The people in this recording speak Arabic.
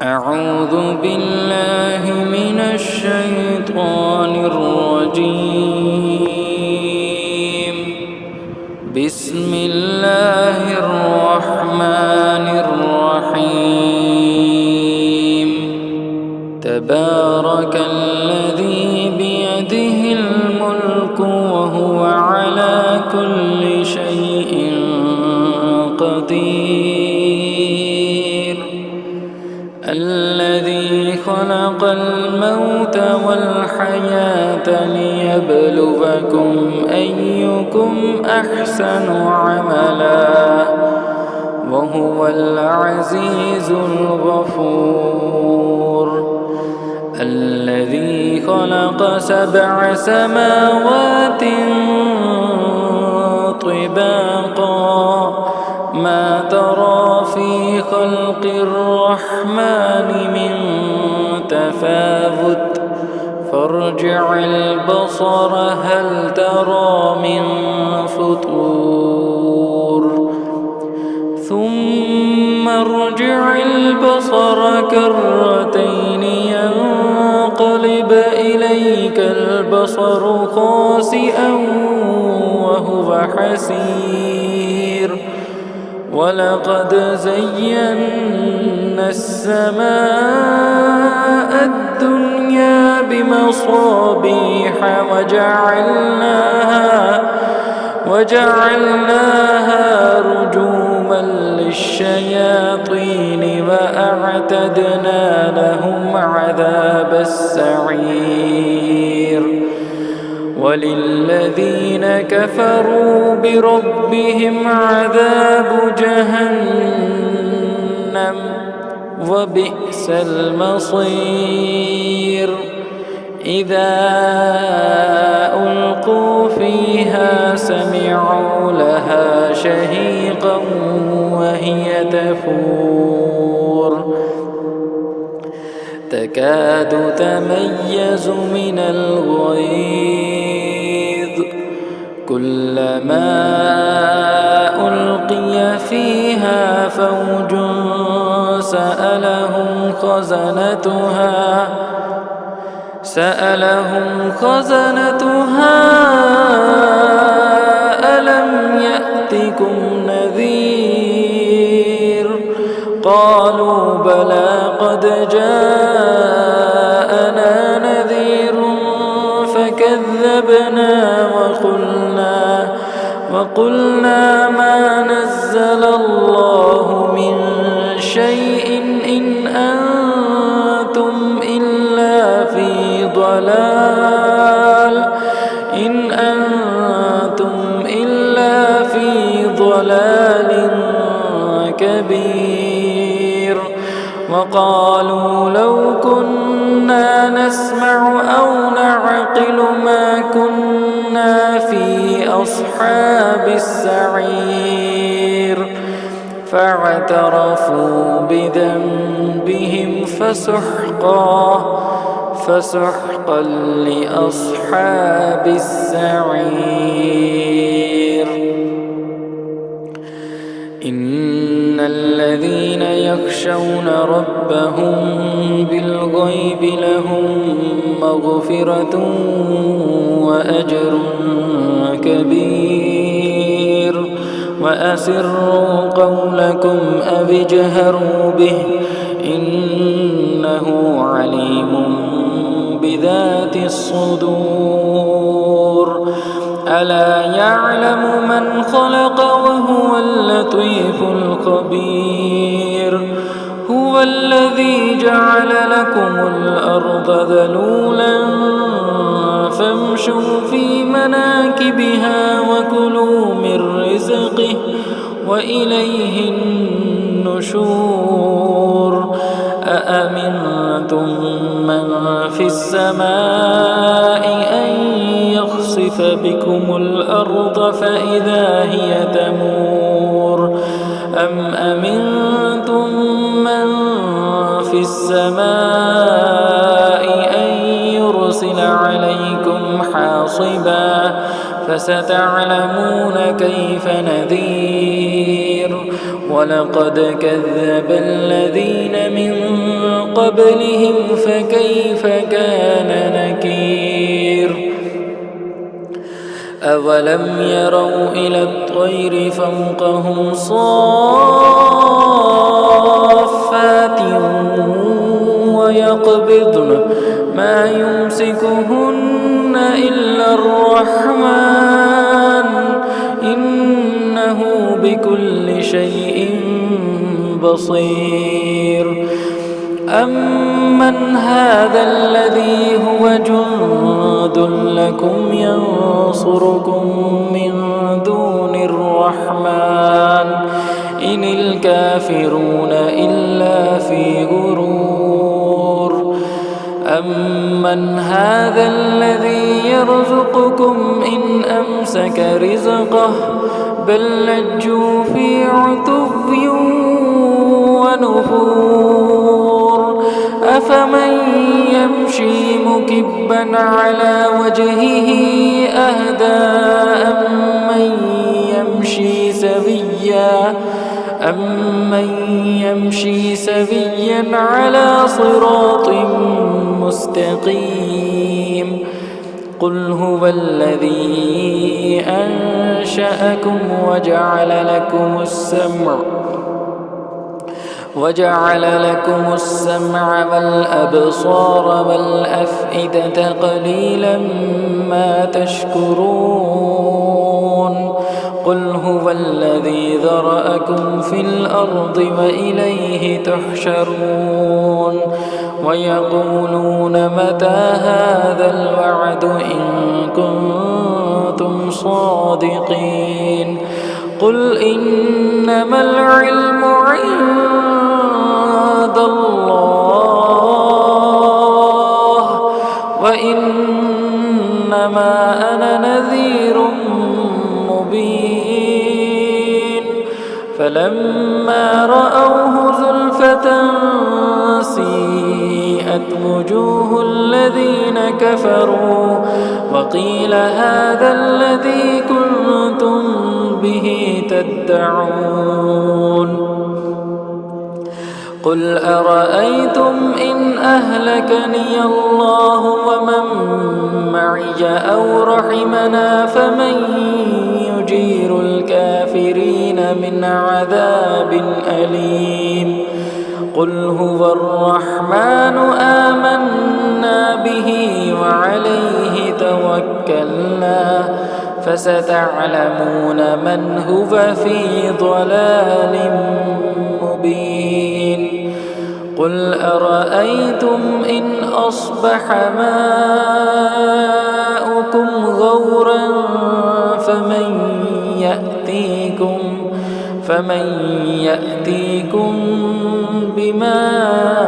أعوذ بالله من الشيطان الرجيم. بسم الله الرحمن الرحيم. تبارك الذي بيده الملك وهو على كل شيء قدير. الذي خلق الموت والحياة ليبلوكم أيكم أحسن عملا وهو العزيز الغفور. الذي خلق 7 سماوات طباقا ما ترى في خلق الرحمن من تفاوت فارجع البصر هل ترى من فطور ثم ارجع البصر كرتين ينقلب إليك البصر خاسئا وهو حسير. ولقد زينا السماء الدنيا بمصابيح وجعلناها رجوما للشياطين وأعتدنا لهم عذاب السعير. وللذين كفروا بربهم عذاب جهنم وبئس المصير. إذا ألقوا فيها سمعوا لها شهيقا وهي تفور تكاد تميز من الغيظ كلما ألقي فيها فوج سألهم خزنتها ألم يأتكم نذير قالوا بلى قد جاءنا نذير فكذبنا وقلنا ما نزل الله من شيء إن أنتم إلا في ضلال كبير. وقالوا لو كنا نسمع أو نعقل ما كنا في أصحاب السعير فاعترفوا بذنبهم فسحقا لأصحاب السعير. إن الذين يخشون ربهم بالغيب لهم مغفرة وأجر كبير. وأسروا قولكم أو اجهروا به إنه عليم بذات الصدور. ألا يعلم من خلق وهو اللطيف الخبير. هو الذي جعل لكم الأرض ذلولا فامشوا في مناكبها وكلوا من رزقه وإليه النشور. أأمنتم من في السماء أن يخسف بكم الأرض فإذا هي تمور أم أمنتم من في السماء أن يرسل عليكم حاصبا فستعلمون كيف نذير. ولقد كذب الذين من قبلهم فكيف كان نكير أولم يروا إلى الطير فوقهم صافات ويقبضن ما يمسكهن إلا الرحمن إنه بكل شيء بصير أمن هذا الذي هو جند لكم ينصركم من دون الرحمن إن الكافرون إلا في غرور أمن هذا الذي يرزقكم إن أمسك رزقه بل لجوا في عتو ونفور أفمن يمشي مكبا على وجهه أهدى أمن يمشي سويا على صراط مستقيم قل هو الذي أنشأكم وجعل لكم السمع والأبصار والأفئدة قليلا ما تشكرون قل هو الذي ذرأكم في الأرض وإليه تحشرون ويقولون متى هذا الوعد إن كنتم صادقين قل إنما العلم عند الله وإنما أنا نذير مبين فلما رأوه زلفة سيئت وجوه الذين كفروا وقيل هذا الذي كنتم به تدعون قل أرأيتم إن أهلكني الله ومن معي أو رحمنا فمن يجير الكافرين من عذاب أليم قل هو الرحمن آمنا به وعليه توكلنا فستعلمون من هو في ضلال مبين قل أرأيتم إن أصبح ماؤكم غورا فمن يأتيكم بماء